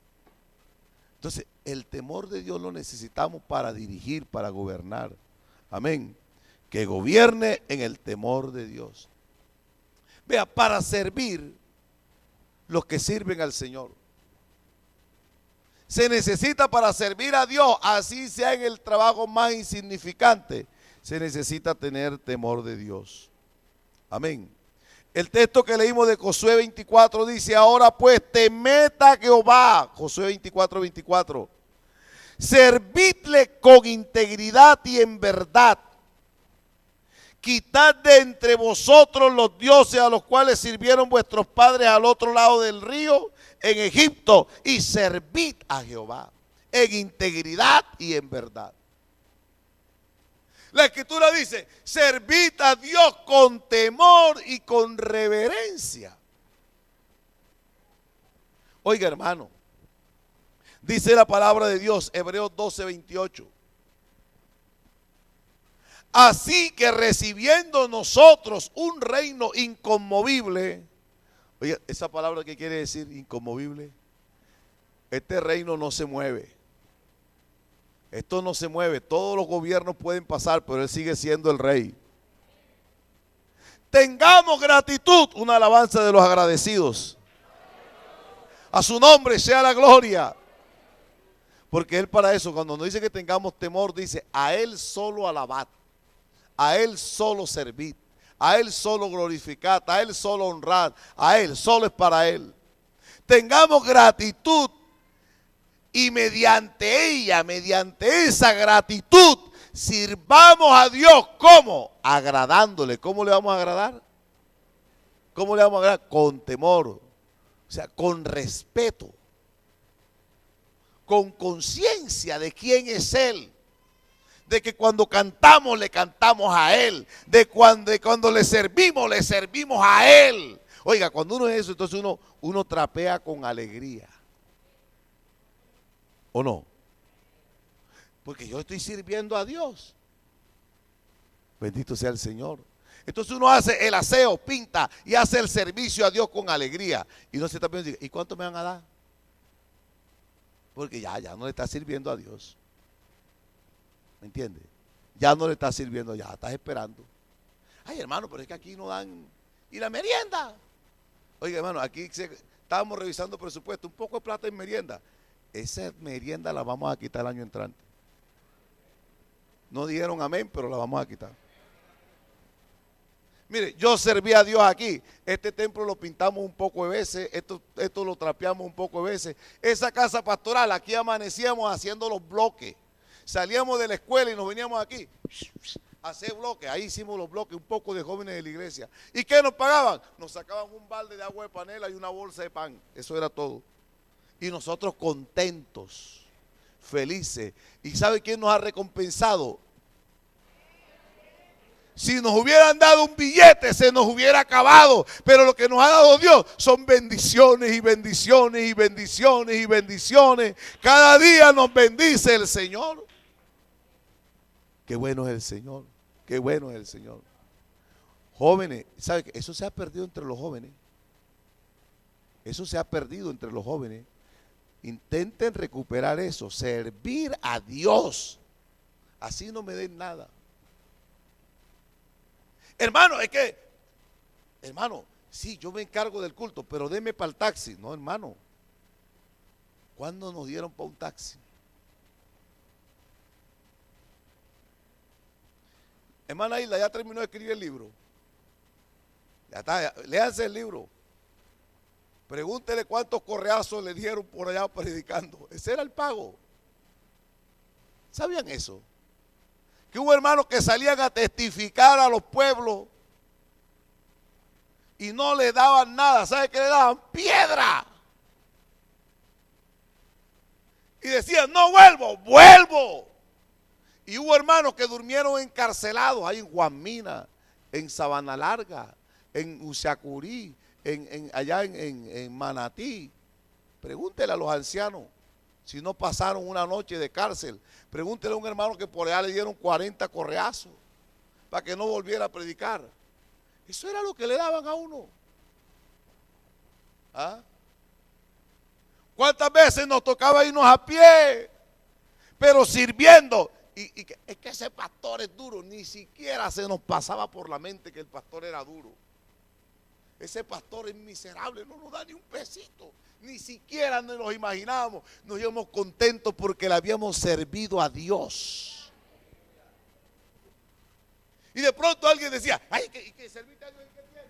Entonces, el temor de Dios lo necesitamos para dirigir, para gobernar. Amén. Que gobierne en el temor de Dios. Vea, para servir los que sirven al Señor. Se necesita para servir a Dios, así sea en el trabajo más insignificante, se necesita tener temor de Dios. Amén. El texto que leímos de Josué 24 dice, ahora pues temed a Jehová, Josué 24:24, servidle con integridad y en verdad, quitad de entre vosotros los dioses a los cuales sirvieron vuestros padres al otro lado del río en Egipto y servid a Jehová en integridad y en verdad. La Escritura dice, servid a Dios con temor y con reverencia. Oiga, hermano, dice la palabra de Dios, Hebreos 12:28. Así que recibiendo nosotros un reino inconmovible. Oiga, esa palabra, ¿qué quiere decir inconmovible? Este reino no se mueve. Esto no se mueve. Todos los gobiernos pueden pasar, pero Él sigue siendo el rey. Tengamos gratitud, una alabanza de los agradecidos. A su nombre sea la gloria. Porque Él para eso, cuando nos dice que tengamos temor, dice, a Él solo alabad, a Él solo servid, a Él solo glorificad, a Él solo honrad, a Él, solo es para Él. Tengamos gratitud y mediante ella, mediante esa gratitud, sirvamos a Dios. ¿Cómo? Agradándole. ¿Cómo le vamos a agradar? ¿Cómo le vamos a agradar? Con temor, o sea, con respeto, con conciencia de quién es Él, de que cuando cantamos le cantamos a Él, de cuando le servimos a Él. Oiga, cuando uno es eso, entonces uno trapea con alegría. ¿O no? Porque yo estoy sirviendo a Dios. Bendito sea el Señor. Entonces uno hace el aseo, pinta y hace el servicio a Dios con alegría. Y no se está pensando, ¿y cuánto me van a dar? Porque ya no le está sirviendo a Dios. ¿Me entiende? Ya no le está sirviendo, ya estás esperando. Ay, hermano, pero es que aquí no dan. ¿Y la merienda? Oiga, hermano, aquí estábamos revisando presupuesto, un poco de plata en merienda. Esa merienda la vamos a quitar el año entrante. No dijeron amén, pero la vamos a quitar. Mire, yo serví a Dios aquí. Este templo lo pintamos un poco de veces, esto lo trapeamos un poco de veces. Esa casa pastoral, aquí amanecíamos haciendo los bloques. Salíamos de la escuela y nos veníamos aquí a hacer bloques. Ahí hicimos los bloques, un poco de jóvenes de la iglesia. ¿Y qué nos pagaban? Nos sacaban un balde de agua de panela y una bolsa de pan. Eso era todo. Y nosotros contentos, felices. ¿Y sabe quién nos ha recompensado? Si nos hubieran dado un billete, se nos hubiera acabado. Pero lo que nos ha dado Dios son bendiciones y bendiciones y bendiciones y bendiciones. Cada día nos bendice el Señor. Qué bueno es el Señor. Qué bueno es el Señor. Jóvenes, ¿sabe qué? Eso se ha perdido entre los jóvenes. Eso se ha perdido entre los jóvenes. Intenten recuperar eso, servir a Dios. Así no me den nada. Hermano, es que, hermano, sí, yo me encargo del culto, pero deme para el taxi. No, hermano. ¿Cuándo nos dieron para un taxi? Hermana Isla, ya terminó de escribir el libro. Ya está, léanse el libro. Pregúntele cuántos correazos le dieron por allá predicando. Ese era el pago. ¿Sabían eso? Que hubo hermanos que salían a testificar a los pueblos y no le daban nada. ¿Sabe qué le daban? Piedra. Y decían, no vuelvo, vuelvo. Y hubo hermanos que durmieron encarcelados ahí en Guamina, en Sabana Larga, en Usacurí, allá en Manatí. Pregúntele a los ancianos si no pasaron una noche de cárcel. Pregúntele a un hermano que por allá le dieron 40 correazos para que no volviera a predicar. Eso era lo que le daban a uno. ¿Ah? ¿Cuántas veces nos tocaba irnos a pie? Pero sirviendo. Es que ese pastor es duro. Ni siquiera se nos pasaba por la mente que el pastor era duro. Ese pastor es miserable, no nos da ni un pesito. Ni siquiera nos lo imaginábamos. Nos íbamos contentos porque le habíamos servido a Dios. Y de pronto alguien decía, ay, ¿qué serviste a Dios? ¿Qué tiene?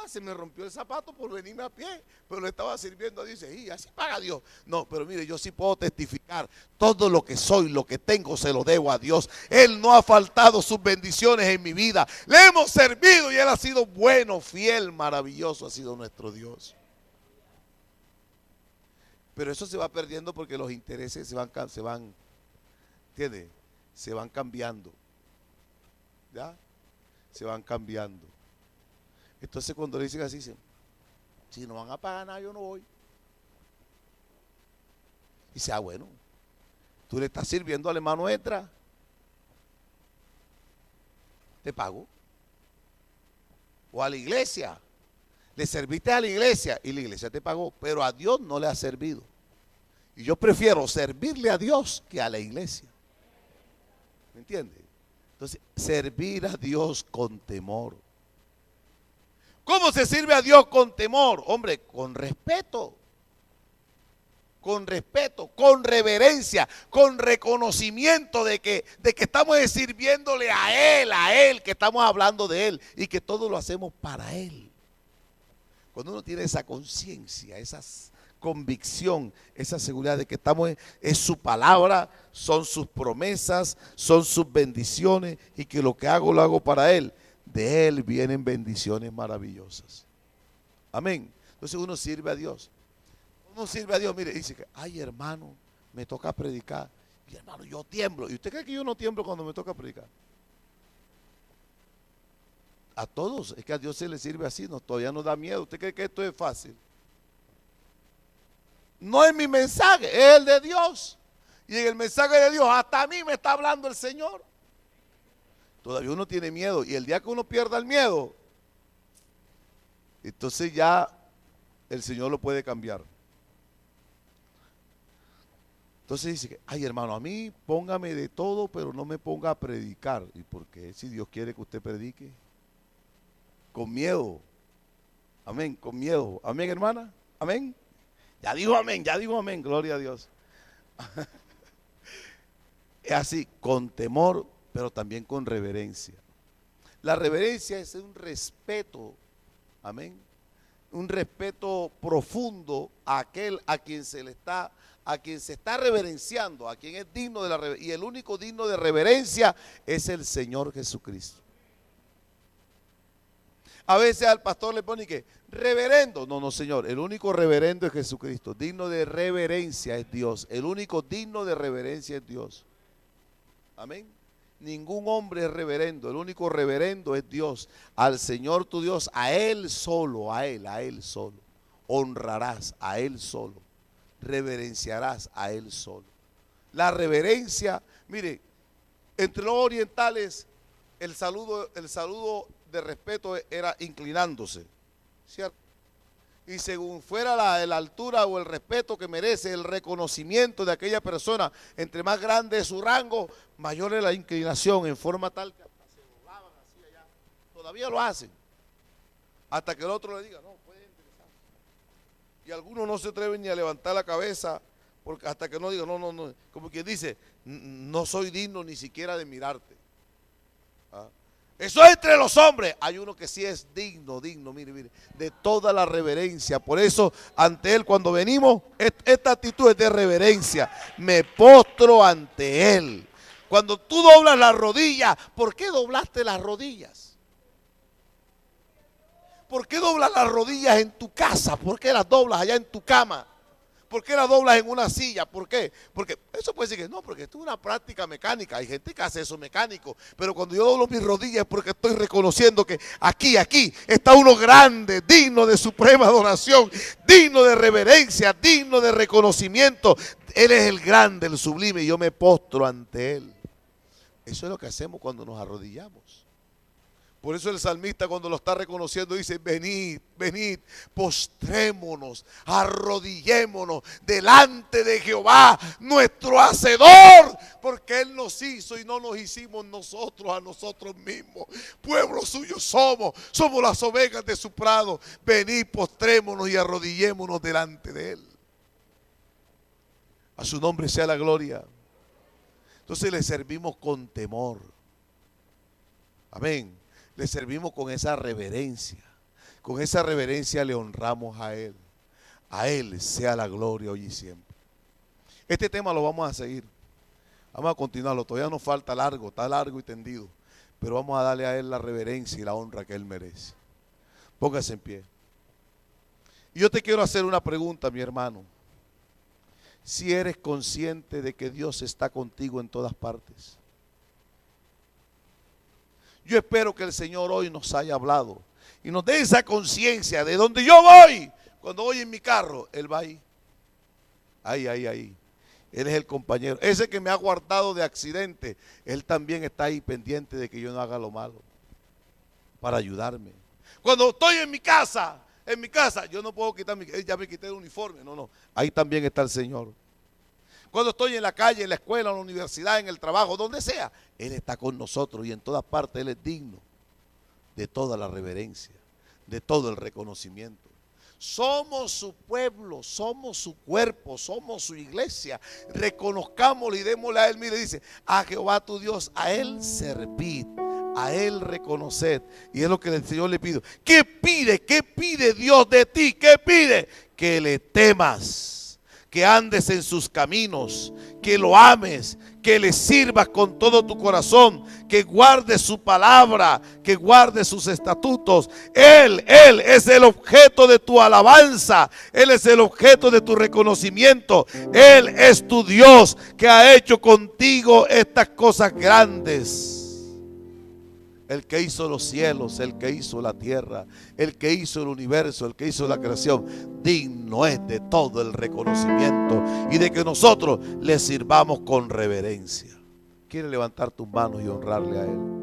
Se me rompió el zapato por venirme a pie, pero le estaba sirviendo a Dios. Dice, y así paga Dios. No, pero mire, yo sí puedo testificar. Todo lo que soy, lo que tengo, se lo debo a Dios. Él no ha faltado sus bendiciones en mi vida. Le hemos servido y Él ha sido bueno, fiel, maravilloso ha sido nuestro Dios. Pero eso se va perdiendo porque los intereses ¿entiendes? Se van cambiando. ¿Ya? Se van cambiando. Entonces cuando le dicen así, dicen, si no van a pagar nada, yo no voy. Y dice, bueno, tú le estás sirviendo al hermano Esdras, te pago. O a la iglesia, le serviste a la iglesia y la iglesia te pagó, pero a Dios no le ha servido. Y yo prefiero servirle a Dios que a la iglesia. ¿Me entiendes? Entonces, servir a Dios con temor. ¿Cómo se sirve a Dios con temor? Hombre, con respeto, con reverencia, con reconocimiento de que estamos sirviéndole a Él, que estamos hablando de Él y que todo lo hacemos para Él. Cuando uno tiene esa conciencia, esa convicción, esa seguridad de que estamos es su palabra, son sus promesas, son sus bendiciones y que lo que hago lo hago para Él. De Él vienen bendiciones maravillosas. Amén. Entonces uno sirve a Dios. Uno sirve a Dios, mire, dice que, ay hermano, me toca predicar. Y hermano, yo tiemblo. ¿Y usted cree que yo no tiemblo cuando me toca predicar? A todos, es que a Dios se le sirve así, todavía nos da miedo. ¿Usted cree que esto es fácil? No es mi mensaje, es el de Dios. Y en el mensaje de Dios, hasta a mí me está hablando el Señor. Todavía uno tiene miedo y el día que uno pierda el miedo, entonces ya el Señor lo puede cambiar. Entonces dice que, ay hermano, a mí póngame de todo, pero no me ponga a predicar. ¿Y por qué? Si Dios quiere que usted predique. Con miedo. Amén, con miedo. Amén, hermana. Amén. Ya dijo amén, gloria a Dios. Es así, con temor, pero también con reverencia. La reverencia es un respeto, amén, un respeto profundo a aquel a quien se está reverenciando, a quien es digno de la reverencia. Y el único digno de reverencia es el Señor Jesucristo. A veces al pastor le pone que reverendo. No, Señor, el único reverendo es Jesucristo. Digno de reverencia es Dios. El único digno de reverencia es Dios. Amén. Ningún hombre es reverendo, el único reverendo es Dios. Al Señor tu Dios, a Él solo, a Él solo. Honrarás a Él solo. Reverenciarás a Él solo. La reverencia, mire, entre los orientales el saludo de respeto era inclinándose, ¿cierto? Y según fuera la altura o el respeto que merece, el reconocimiento de aquella persona, entre más grande es su rango, mayor es la inclinación, en forma tal que hasta se doblaban así allá. Todavía lo hacen. Hasta que el otro le diga, no, puede interesar. Y algunos no se atreven ni a levantar la cabeza, porque hasta que no diga, no, como quien dice, no soy digno ni siquiera de mirarte. ¿Ah? Eso es entre los hombres. Hay uno que sí es digno, mire, de toda la reverencia. Por eso, ante Él, cuando venimos, esta actitud es de reverencia. Me postro ante Él. Cuando tú doblas las rodillas, ¿por qué doblaste las rodillas? ¿Por qué doblas las rodillas en tu casa? ¿Por qué las doblas allá en tu cama? ¿Por qué la doblas en una silla? ¿Por qué? Porque eso puede decir que no, porque esto es una práctica mecánica. Hay gente que hace eso mecánico. Pero cuando yo doblo mis rodillas es porque estoy reconociendo que aquí está uno grande, digno de suprema adoración, digno de reverencia, digno de reconocimiento. Él es el grande, el sublime y yo me postro ante Él. Eso es lo que hacemos cuando nos arrodillamos. Por eso el salmista cuando lo está reconociendo dice, venid, postrémonos, arrodillémonos delante de Jehová, nuestro hacedor, porque Él nos hizo y no nos hicimos nosotros a nosotros mismos. Pueblo suyo somos las ovejas de su prado. Venid, postrémonos y arrodillémonos delante de Él. A su nombre sea la gloria. Entonces le servimos con temor. Amén. Le servimos con esa reverencia, con esa reverencia le honramos a Él. A Él sea la gloria hoy y siempre. Este tema lo vamos a seguir. Vamos a continuarlo. Todavía nos falta largo, está largo y tendido. Pero vamos a darle a Él la reverencia y la honra que Él merece. Póngase en pie. Y yo te quiero hacer una pregunta, mi hermano. Si eres consciente de que Dios está contigo en todas partes. Yo espero que el Señor hoy nos haya hablado y nos dé esa conciencia de donde yo voy. Cuando voy en mi carro, Él va ahí. Ahí. Él es el compañero. Ese que me ha guardado de accidente, Él también está ahí pendiente de que yo no haga lo malo. Para ayudarme. Cuando estoy en mi casa, yo no puedo quitarme, ya me quité el uniforme. No. Ahí también está el Señor. Cuando estoy en la calle, en la escuela, en la universidad, en el trabajo, donde sea, Él está con nosotros y en todas partes Él es digno de toda la reverencia, de todo el reconocimiento. Somos su pueblo, somos su cuerpo, somos su iglesia. Reconozcámoslo y démosle a Él. Mire, dice, a Jehová tu Dios, a Él servid, a Él reconoced. Y es lo que el Señor le pide. ¿Qué pide? ¿Qué pide Dios de ti? ¿Qué pide? Que le temas, que andes en sus caminos, que lo ames, que le sirvas con todo tu corazón, que guardes su palabra, que guardes sus estatutos. Él es el objeto de tu alabanza, Él es el objeto de tu reconocimiento. Él es tu Dios que ha hecho contigo estas cosas grandes. El que hizo los cielos, el que hizo la tierra, el que hizo el universo, el que hizo la creación, digno es de todo el reconocimiento y de que nosotros le sirvamos con reverencia. ¿Quiere levantar tus manos y honrarle a Él?